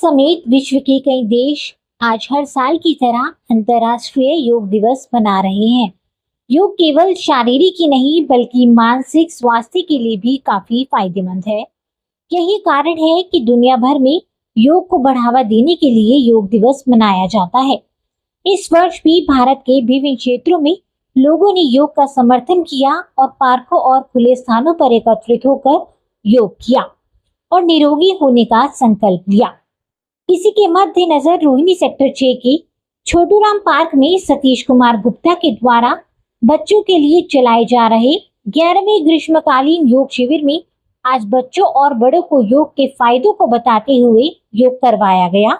समेत विश्व के कई देश आज हर साल की तरह अंतर्राष्ट्रीय योग दिवस मना रहे हैं। योग केवल शारीरिक ही नहीं बल्कि मानसिक स्वास्थ्य के लिए भी काफी फायदेमंद है। यही कारण है कि दुनिया भर में योग को बढ़ावा देने के लिए योग दिवस मनाया जाता है। इस वर्ष भी भारत के विभिन्न क्षेत्रों में लोगों ने योग का समर्थन किया और पार्कों और खुले स्थानों पर एकत्रित होकर योग किया और निरोगी होने का संकल्प लिया। इसी के मद्देनजर रोहिणी सेक्टर 6 के छोटूराम पार्क में सतीश कुमार गुप्ता के द्वारा बच्चों के लिए चलाए जा रहे 11वें ग्रीष्मकालीन योग शिविर में आज बच्चों और बड़ों को योग के फायदों को बताते हुए योग करवाया गया।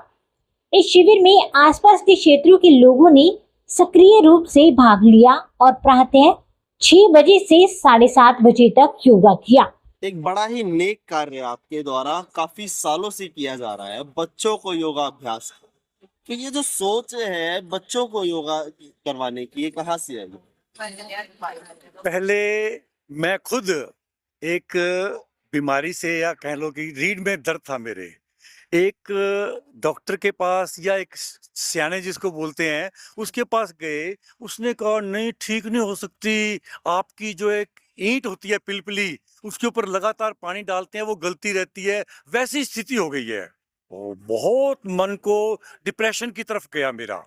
इस शिविर में आसपास के क्षेत्रों के लोगों ने सक्रिय रूप से भाग लिया और प्रातः 6 बजे से 7:30 बजे तक योगा किया। एक बड़ा ही नेक कार्य आपके द्वारा काफी सालों से किया जा रहा है, बच्चों को योगा अभ्यास। तो ये जो सोच है बच्चों को योगा करवाने की, ये कहाँ से आई? पहले मैं खुद एक बीमारी से, या कह लो कि रीढ़ में दर्द था मेरे, एक डॉक्टर के पास या एक सियाने जिसको बोलते हैं उसके पास गए। उसने कहा नहीं, ठीक नहीं हो सकती, आपकी जो एक ईंट होती है पिलपिली, उसके ऊपर लगातार पानी डालते हैं वो गलती रहती है, वैसी स्थिति हो गई है। बहुत मन को डिप्रेशन की तरफ गया मेरा।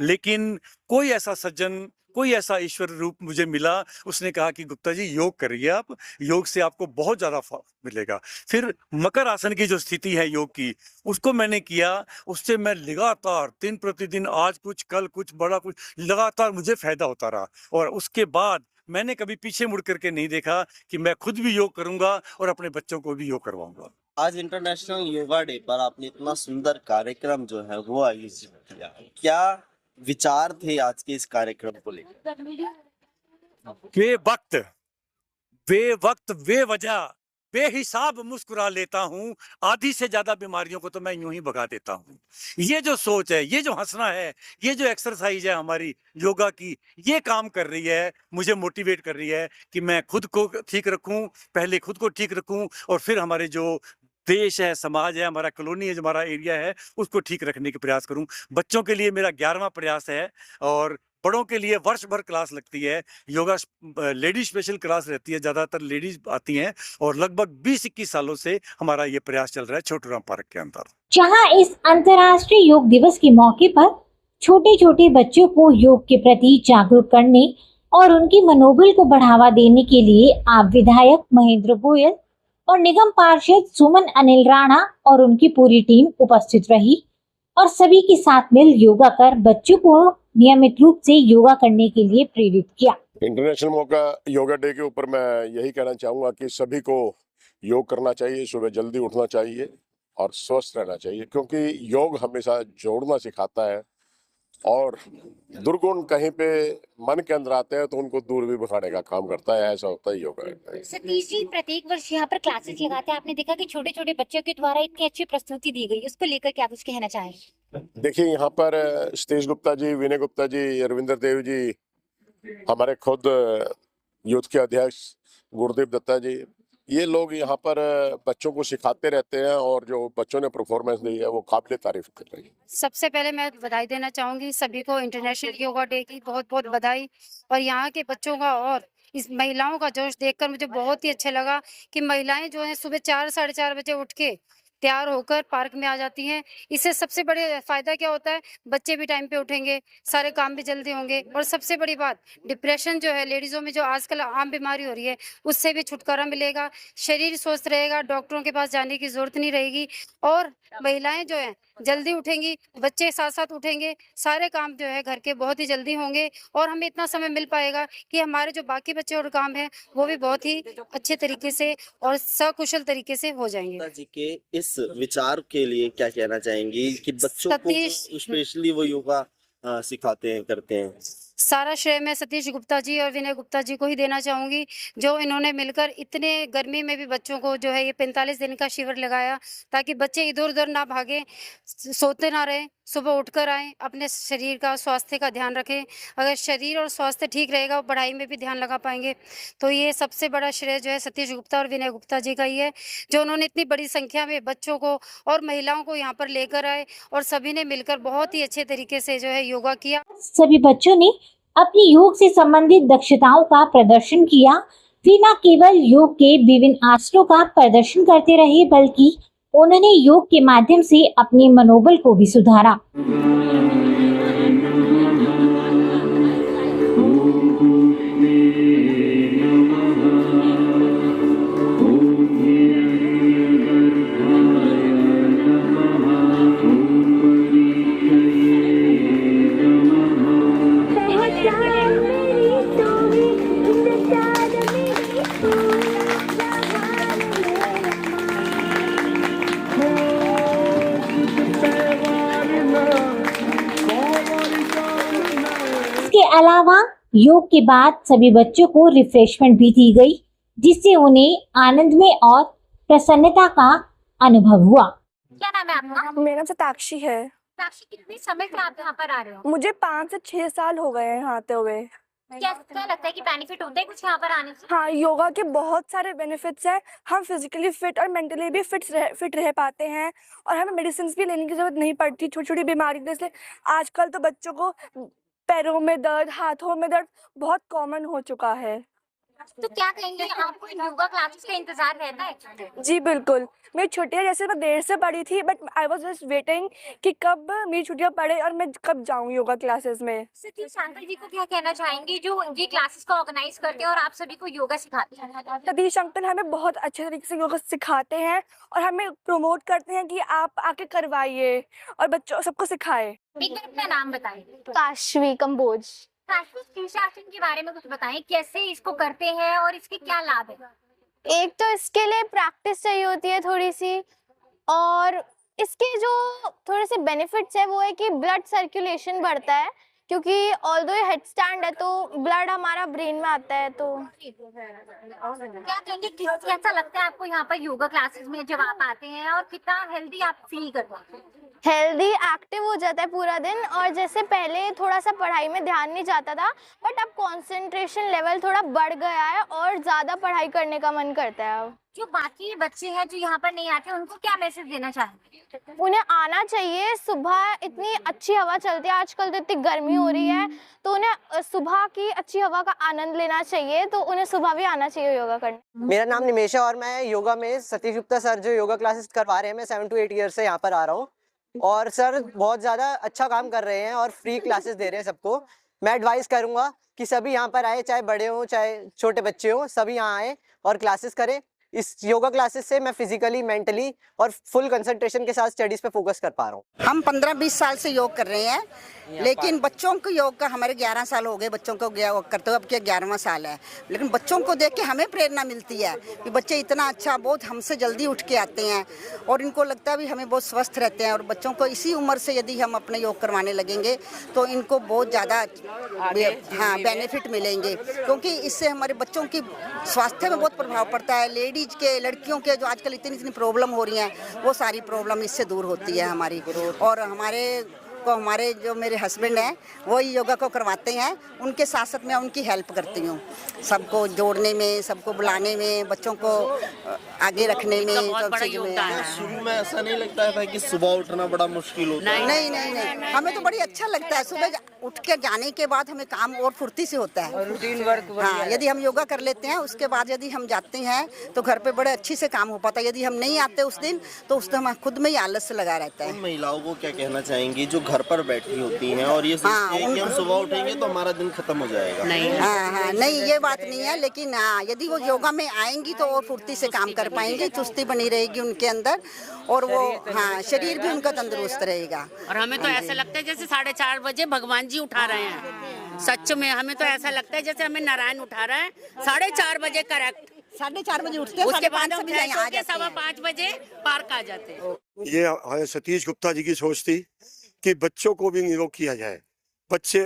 लेकिन कोई ऐसा सज्जन, कोई ऐसा ईश्वर रूप मुझे मिला, उसने कहा कि गुप्ता जी योग करिए, आप योग से आपको बहुत ज्यादा मिलेगा। फिर मकर आसन की जो स्थिति है योग की, उसको मैंने किया। उससे मैं लगातार दिन प्रतिदिन, आज कुछ कल कुछ, बड़ा कुछ, लगातार मुझे फायदा होता रहा। और उसके बाद मैंने कभी पीछे मुड़ करके नहीं देखा कि मैं खुद भी योग करूंगा और अपने बच्चों को भी योग करवाऊंगा। आज इंटरनेशनल योगा डे पर आपने इतना सुंदर कार्यक्रम जो है वो आयोजित किया, क्या विचार थे आज के इस कार्यक्रम को लेकर? वे वजह बेहिसाब मुस्कुरा लेता हूँ, आधी से ज्यादा बीमारियों को तो मैं यूं ही भगा देता हूँ। ये जो सोच है, ये जो हंसना है, ये जो एक्सरसाइज है हमारी योगा की, ये काम कर रही है, मुझे मोटिवेट कर रही है कि मैं खुद को ठीक रखूं, पहले खुद को ठीक रखूं और फिर हमारे जो देश है, समाज है, हमारा कॉलोनी है, जो हमारा एरिया है, उसको ठीक रखने के प्रयास करूं। बच्चों के लिए मेरा 11वां प्रयास है और बड़ों के लिए वर्ष भर क्लास लगती है। योगा लेडीज स्पेशल क्लास रहती है, ज्यादातर लेडीज आती हैं और लगभग 20-21 सालों से हमारा ये प्रयास चल रहा है छोटूराम पार्क के अंदर। जहां इस अंतर्राष्ट्रीय योग दिवस के मौके पर छोटे छोटे बच्चों को योग के प्रति जागरूक करने और उनके मनोबल को बढ़ावा देने के लिए आप विधायक महेंद्र गोयल और निगम पार्षद सुमन अनिल राणा और उनकी पूरी टीम उपस्थित रही और सभी के साथ मिल योगा कर बच्चों को नियमित रूप से योगा करने के लिए प्रेरित किया। इंटरनेशनल योगा डे के ऊपर मैं यही कहना चाहूंगा कि सभी को योग करना चाहिए, सुबह जल्दी उठना चाहिए और स्वस्थ रहना चाहिए, क्योंकि योग हमेशा जोड़ना सिखाता है और दुर्गुण कहीं पे मन के अंदर आते हैं तो उनको दूर भी भगाने का काम करता है। ऐसा होता है योगा। सतीश जी, प्रत्येक वर्ष यहाँ पर क्लासेस लगाते हैं, आपने देखा कि छोटे छोटे बच्चों के द्वारा इतनी अच्छी प्रस्तुति दी गई, उसको लेकर क्या कुछ कहना चाहें? देखिए, यहाँ पर सतीश गुप्ता जी, विनय गुप्ता जी, रविंद्र देव जी, हमारे खुद यूथ के अध्यक्ष गुरुदेव दत्ता जी, ये लोग यहाँ पर बच्चों को सिखाते रहते हैं और जो बच्चों ने परफॉर्मेंस दी है वो काबिल तारीफ कर रही है। सबसे पहले मैं बधाई देना चाहूंगी सभी को इंटरनेशनल योगा डे की, बहुत बहुत बधाई। और यहाँ के बच्चों का और इस महिलाओं का जोश देखकर मुझे बहुत ही अच्छा लगा कि महिलाएं जो है सुबह 4-4:30 बजे उठ के तैयार होकर पार्क में आ जाती हैं। इससे सबसे बड़े फायदा क्या होता है, बच्चे भी टाइम पे उठेंगे, सारे काम भी जल्दी होंगे और सबसे बड़ी बात, डिप्रेशन जो है लेडीजों में जो आजकल आम बीमारी हो रही है उससे भी छुटकारा मिलेगा, शरीर स्वस्थ रहेगा, डॉक्टरों के पास जाने की जरूरत नहीं रहेगी और महिलाएं जो है जल्दी उठेंगी, बच्चे साथ साथ उठेंगे, सारे काम जो है घर के बहुत ही जल्दी होंगे और हमें इतना समय मिल पाएगा कि हमारे जो बाकी बच्चे और काम है वो भी बहुत ही अच्छे तरीके से और सकुशल तरीके से हो जाएंगे। जी के इस विचार के लिए क्या कहना चाहेंगी कि बच्चों को स्पेशली वो योगा सिखाते हैं, करते हैं? सारा श्रेय मैं सतीश गुप्ता जी और विनय गुप्ता जी को ही देना चाहूँगी, जो इन्होंने मिलकर इतने गर्मी में भी बच्चों को जो है ये 45 दिन का शिविर लगाया, ताकि बच्चे इधर-उधर ना भागें, सोते ना रहें, सुबह उठकर आएँ, अपने शरीर का स्वास्थ्य का ध्यान रखें। अगर शरीर और स्वास्थ्य ठीक रहेगा, वो पढ़ाई में भी ध्यान लगा पाएँगे। तो ये सबसे बड़ा श्रेय जो है सतीश गुप्ता और विनय गुप्ता जी का ही है, जो उन्होंने इतनी बड़ी संख्या में बच्चों को और महिलाओं को यहाँ पर लेकर आए और सभी ने मिलकर बहुत ही अच्छे तरीके से जो है योगा किया। सभी बच्चों ने अपनी योग से संबंधित दक्षताओं का प्रदर्शन किया। वे न केवल योग के विभिन्न आसनों का प्रदर्शन करते रहे, बल्कि उन्होंने योग के माध्यम से अपने मनोबल को भी सुधारा। इसके अलावा योग के बाद सभी बच्चों को रिफ्रेशमेंट भी दी गई, जिससे उन्हें आनंदमय और प्रसन्नता का अनुभव हुआ। क्या नाम है आपका? मेरा नाम साक्षी है। साक्षी, कितने समय से आप यहाँ पर आ रहे हो? मुझे 5 से 6 साल हो गए हैं यहाँ आते हुए। क्या लगता है कि बेनिफिट होते हैं कुछ यहाँ पर आने से? हाँ, योगा के बहुत सारे बेनिफिट्स हैं। हम फिजिकली फिट और मेंटली भी फिट रह पाते हैं और हमें मेडिसिन भी लेने की जरूरत नहीं पड़ती छोटी छोटी बीमारी। जैसे आजकल तो बच्चों को पैरों में दर्द, हाथों में दर्द बहुत कॉमन हो चुका है। तो क्या कहेंगे, आपको योगा क्लासेस का इंतजार रहता है? जी बिल्कुल। मेरी छुट्टियाँ जैसे मैं देर से पड़ी थी, but I was just waiting कि कब मेरी छुट्टियाँ पड़े और मैं कब जाऊँ योगा क्लासेस में। सतीश अंकल जी को क्या कहना चाहेंगे जो ये क्लासेस को ऑर्गेनाइज करते हैं और आप सभी को योगा सिखाते हैं? सतीश अंकल हमें बहुत अच्छे तरीके से योगा सिखाते हैं और हमें प्रमोट करते हैं कि आप आके करवाइए और बच्चों सबको सिखाए। एक बार अपना नाम बताइए। काशवी कंबोज। शीर्षासन के बारे में कुछ बताएं, कैसे इसको करते हैं और इसके क्या लाभ है? एक तो इसके लिए प्रैक्टिस चाहिए होती है थोड़ी सी, और इसके जो थोड़े से बेनिफिट्स है वो है कि ब्लड सर्कुलेशन बढ़ता है, क्योंकि ऑल्दो ये हेड स्टैंड है तो ब्लड हमारा ब्रेन में आता है। तो क्या कहेंगे, कैसा लगता है आपको यहाँ पर योगा क्लासेस में जब आप आते हैं और कितना हेल्दी आप फील करते हैं? हेल्दी एक्टिव हो जाता है पूरा दिन, और जैसे पहले थोड़ा सा पढ़ाई में ध्यान नहीं जाता था, बट अब कंसंट्रेशन लेवल थोड़ा बढ़ गया है और ज्यादा पढ़ाई करने का मन करता है अब। जो बाकी बच्चे हैं जो यहाँ पर नहीं आते, उनको क्या मैसेज देना चाहेंगे? उन्हें आना चाहिए। सुबह इतनी अच्छी हवा चलती है, आजकल तो इतनी गर्मी हो रही है, तो उन्हें सुबह की अच्छी हवा का आनंद लेना चाहिए, तो उन्हें सुबह भी आना चाहिए योगा करने। मेरा नाम निमेश है और मैं योगा में सतीश गुप्ता सर जो योगा क्लासेस करवा रहे हैं, मैं 7 to 8 ईयर से यहाँ पर आ रहा हूँ और सर बहुत ज़्यादा अच्छा काम कर रहे हैं और फ्री क्लासेस दे रहे हैं सबको। मैं एडवाइस करूँगा कि सभी यहाँ पर आए, चाहे बड़े हों चाहे छोटे बच्चे हों, सभी यहाँ आए और क्लासेस करें। इस योगा क्लासेस से मैं फिजिकली, मेंटली और फुल कंसंट्रेशन के साथ स्टडीज पे फोकस कर पा रहा हूँ। हम 15-20 साल से योग कर रहे हैं, लेकिन बच्चों को योग का हमारे 11 साल हो गए बच्चों को योग करते हुए, अब क्या 11वां साल है। लेकिन बच्चों को देख के हमें प्रेरणा मिलती है कि बच्चे इतना अच्छा, बहुत हमसे जल्दी उठ के आते हैं और इनको लगता है भी हमें बहुत स्वस्थ रहते हैं। और बच्चों को इसी उम्र से यदि हम अपने योग करवाने लगेंगे तो इनको बहुत ज़्यादा बेनिफिट मिलेंगे, क्योंकि इससे हमारे बच्चों की स्वास्थ्य में बहुत प्रभाव पड़ता है। लेडीज के, लड़कियों के जो आजकल इतनी प्रॉब्लम हो रही हैं, वो सारी प्रॉब्लम इससे दूर होती है हमारी। और हमारे जो मेरे हस्बैंड हैं वो योगा को करवाते हैं, उनके साथ साथ मैं उनकी हेल्प करती हूँ, सबको जोड़ने में, सबको बुलाने में, बच्चों को आगे रखने में, सब चीज में। शुरू में ऐसा नहीं लगता था कि सुबह उठना बड़ा मुश्किल होता है? नहीं, हमें तो बड़ी अच्छा लगता है। सुबह उठ के जाने के बाद हमें काम और फुर्ती से होता है, रूटीन वर्क। हाँ, यदि हम योगा कर लेते हैं उसके बाद यदि हम जाते हैं तो घर पे बड़े अच्छे से काम हो पाता है। यदि हम नहीं आते उस दिन तो उस दिन हम खुद में ही आलस लगा रहता है। महिलाओं को क्या कहना चाहेंगी जो घर पर बैठी होती हैं और ये सोचती हैं कि हम सुबह उठेंगे तो हमारा दिन खत्म हो जाएगा? नहीं, ये बात नहीं है, लेकिन यदि वो योगा में आएंगी तो और फुर्ती से काम कर पाएंगे, चुस्ती बनी रहेगी उनके अंदर और वो शरीर भी उनका तंदुरुस्त रहेगा। और हमें तो ऐसा लगता है जैसे 4:30 बजे भगवान जी उठा रहे हैं। सच में हमें तो ऐसा लगता है जैसे हमें नारायण उठा रहा है 4:30 बजे करेक्ट। 4:30 बजे उठते हैं, उसके बाद हम 5:30 बजे पार्क आ जाते हैं। ये सतीश गुप्ता जी की सोच थी कि बच्चों को भी योग किया जाए। बच्चे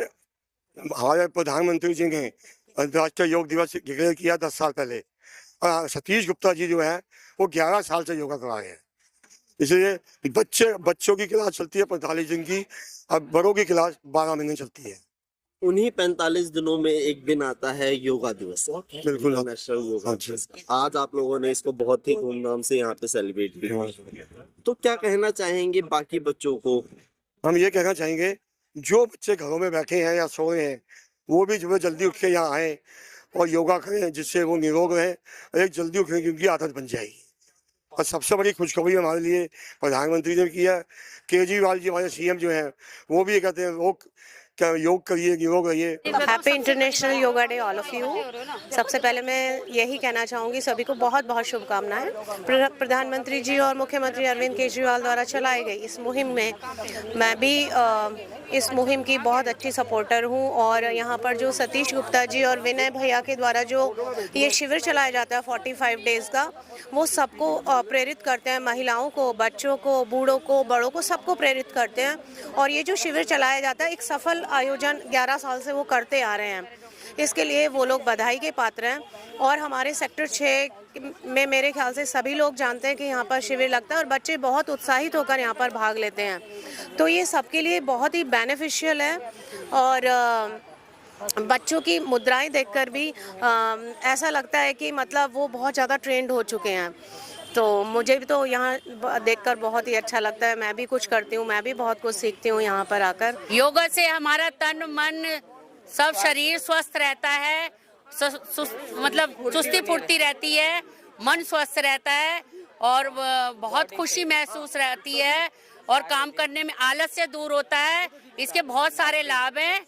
हमारे प्रधानमंत्री जी ने अंतर्राष्ट्रीय योग दिवस डिक्लेयर किया 10 साल पहले, और सतीश गुप्ता जी जो है वो 11 साल से योगा करा रहे हैं। इसलिए बच्चों की क्लास चलती है 45 दिन की, और बड़ों की क्लास 12 महीने चलती है। उन्हीं 45 दिनों में एक दिन आता है योगा दिवस, बिल्कुल। इंटरनेशनल योगा दिवस। आज आप लोगों ने इसको बहुत ही धूमधाम से यहाँ पे सेलिब्रेट किया, तो क्या कहना चाहेंगे बाकी बच्चों को? हम ये कहना चाहेंगे, जो बच्चे घरों में बैठे हैं या सो रहे हैं, वो भी सुबह जल्दी उठ के यहाँ आए और योगा करें, जिससे वो निरोग रहे। एक जल्दी उठने की उनकी आदत बन जाएगी। और सबसे बड़ी खुशखबरी हमारे लिए प्रधानमंत्री ने किया, केजरीवाल जी हमारे सीएम जो हैं वो भी कहते हैं क्या योग करिए, निरोग रहिए। Happy international yoga day all of you. सबसे पहले मैं यही कहना चाहूँगी, सभी को बहुत बहुत शुभकामनाएं। प्रधानमंत्री जी और मुख्यमंत्री अरविंद केजरीवाल द्वारा चलाई गई इस मुहिम में मैं भी इस मुहिम की बहुत अच्छी सपोर्टर हूँ। और यहाँ पर जो सतीश गुप्ता जी और विनय भैया के द्वारा जो ये शिविर चलाया जाता है 45 डेज़ का, वो सबको प्रेरित करते हैं, महिलाओं को, बच्चों को, बूढ़ों को, बड़ों को, सबको प्रेरित करते हैं। और ये जो शिविर चलाया जाता है एक सफल आयोजन 11 साल से वो करते आ रहे हैं, इसके लिए वो लोग बधाई के पात्र हैं। और हमारे सेक्टर 6 में मेरे ख्याल से सभी लोग जानते हैं कि यहाँ पर शिविर लगता है और बच्चे बहुत उत्साहित होकर यहाँ पर भाग लेते हैं, तो ये सबके लिए बहुत ही बेनिफिशियल है। और बच्चों की मुद्राएं देखकर भी ऐसा लगता है कि मतलब वो बहुत ज़्यादा ट्रेंड हो चुके हैं। तो मुझे भी तो यहाँ देखकर बहुत ही अच्छा लगता है। मैं भी कुछ करती हूँ, मैं भी बहुत कुछ सीखती हूँ यहाँ पर आकर। योगा से हमारा तन मन सब शरीर स्वस्थ रहता है, मतलब चुस्ती फुर्ती रहती है, मन स्वस्थ रहता है और बहुत खुशी महसूस रहती है और काम करने में आलस्य दूर होता है। इसके बहुत सारे लाभ हैं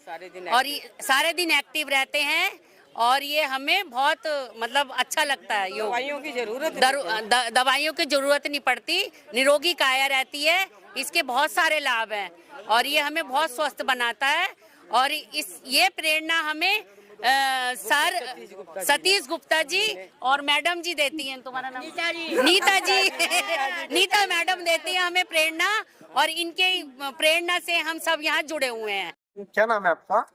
और सारे दिन एक्टिव रहते हैं और ये हमें बहुत मतलब अच्छा लगता है। दवाइयों की जरूरत नहीं पड़ती, निरोगी काया रहती है। इसके बहुत सारे लाभ हैं और ये हमें बहुत स्वस्थ बनाता है। और ये प्रेरणा हमें सर सतीश गुप्ता जी और मैडम जी देती हैं। तुम्हारा नाम? नीता जी नीता मैडम देती हैं हमें प्रेरणा और इनके प्रेरणा से हम सब यहाँ जुड़े हुए हैं। क्या नाम है आपका?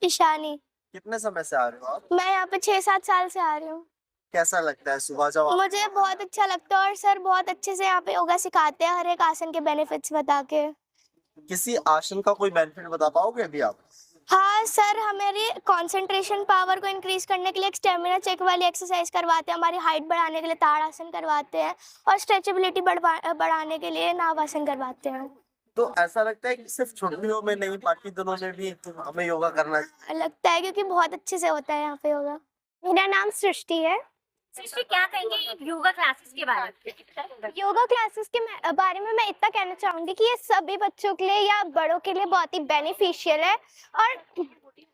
ईशानी। कितने समय से आ रहे हो आप? मैं यहाँ पे 6-7 साल से आ रही हूँ। कैसा लगता है सुबह जब? मुझे बहुत अच्छा लगता है और सर बहुत अच्छे से यहाँ पे योगा सिखाते हैं, हर एक आसन के बेनिफिट्स बता के। किसी आसन का कोई बेनिफिट बता पाओगे अभी आप? हाँ सर, हमारी कंसंट्रेशन पावर को इंक्रीज करने के लिए एक स्टेमिना चेक वाली एक्सरसाइज करवाते हैं, हमारी हाइट बढ़ाने के लिए ताड़ासन करवाते हैं और स्ट्रेचेबिलिटी बढ़ाने के लिए नावासन करवाते हैं। तो ऐसा लगता है कि सिर्फ छुट्टियों में नहीं, बाकी दिनों में भी हमें योगा करना लगता है क्योंकि बहुत अच्छे से होता है यहाँ पे योगा। मेरा नाम सृष्टि है। सृष्टि, क्या कहेंगे योगा क्लासेस के बारे में? योगा क्लासेस के बारे में मैं इतना कहना चाहूंगी कि ये सभी बच्चों के लिए या बड़ों के लिए बहुत ही बेनिफिशियल है और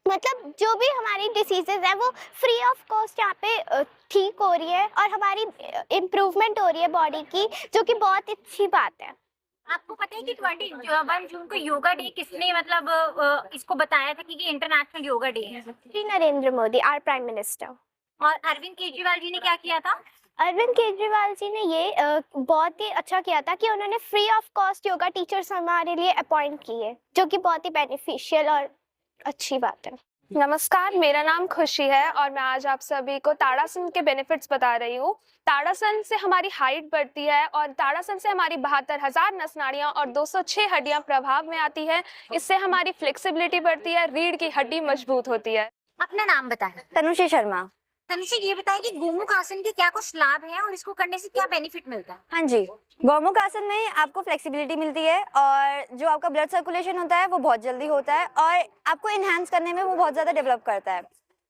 मतलब जो भी हमारी डिसीजेज है वो फ्री ऑफ कॉस्ट यहाँ पे ठीक हो रही है और हमारी इम्प्रूवमेंट हो रही है बॉडी की, जो कि बहुत अच्छी बात है। आपको पता है कि 21 जून को योगा डे किसने मतलब इसको बताया था कि इंटरनेशनल योगा डे है? Shri Narendra Modi, our prime minister. और अरविंद केजरीवाल जी ने क्या किया था? अरविंद केजरीवाल जी ने ये बहुत ही अच्छा किया था कि उन्होंने free of cost yoga teachers हमारे लिए अपॉइंट किए, जो कि बहुत ही बेनिफिशियल और अच्छी बात है। नमस्कार, मेरा नाम खुशी है और मैं आज आप सभी को ताड़ासन के बेनिफिट्स बता रही हूँ। ताड़ासन से हमारी हाइट बढ़ती है और ताड़ासन से हमारी 72,000 नस नाड़ियाँ और 206 हड्डियाँ प्रभाव में आती है। इससे हमारी फ्लेक्सिबिलिटी बढ़ती है, रीढ़ की हड्डी मजबूत होती है। अपना नाम बताएं। तनुषी शर्मा। तनुषी, ये बताएं कि गोमुख आसन के क्या कुछ लाभ हैं और इसको करने से क्या बेनिफिट मिलता है? हाँ जी, गोमुख आसन में आपको फ्लेक्सिबिलिटी मिलती है और जो आपका ब्लड सर्कुलेशन होता है वो बहुत जल्दी होता है और आपको इन्हांस करने में वो बहुत ज़्यादा डेवलप करता है।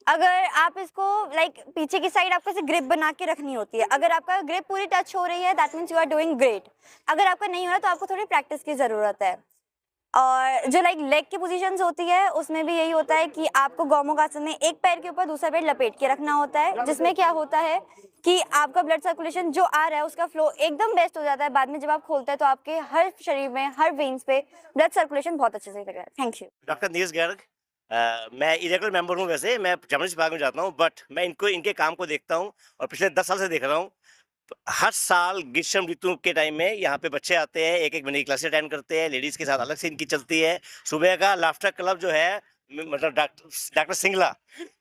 अगर आप इसको पीछे की साइड आपको ग्रिप बना के रखनी होती है। अगर आपका ग्रिप पूरी टच हो रही है that means you are doing great. अगर आपका नहीं हो रहा तो आपको थोड़ी प्रैक्टिस की ज़रूरत है। और जो लेग की पोजीशंस होती है उसमें भी यही होता है कि आपको गोमुख आसन में एक पैर के ऊपर दूसरा पैर लपेट के रखना होता है, जिसमें क्या होता है कि आपका ब्लड सर्कुलेशन जो आ रहा है उसका फ्लो एकदम बेस्ट हो जाता है। बाद में जब आप खोलते हैं तो आपके हर शरीर में, हर वेन्स पे ब्लड सर्कुलेशन बहुत अच्छे से लग रहा है। Thank you. Doctor Neeraj Garg, मैं इरेगुलर मेंबर हूँ, वैसे मैं जर्नलिस्ट विभाग में जाता हूँ, बट मैं इनके काम को देखता हूँ और पिछले 10 साल से देख रहा हूँ। हर साल ग्रीष्म ऋतु के टाइम में यहाँ पे बच्चे आते हैं, एक महीने की क्लासेस अटेंड करते हैं। लेडीज़ के साथ अलग से इनकी चलती है। सुबह का लाफ्टर क्लब जो है मतलब डॉक्टर सिंगला,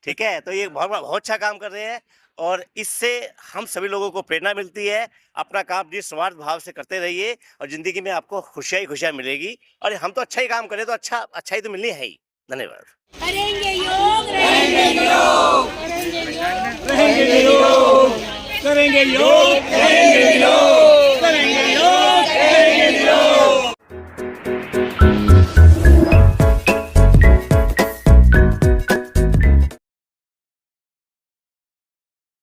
ठीक है। तो ये बहुत अच्छा काम कर रहे हैं और इससे हम सभी लोगों को प्रेरणा मिलती है। अपना काम निस्वार्थ भाव से करते रहिए और जिंदगी में आपको खुशियाँ ही खुशियाँ मिलेगी। और हम तो अच्छा ही काम करें तो अच्छा ही तो मिलनी है ही। धन्यवाद। करेंगे योग, रहेंगे योग, करेंगे योग, करेंगे योग, करेंगे योग।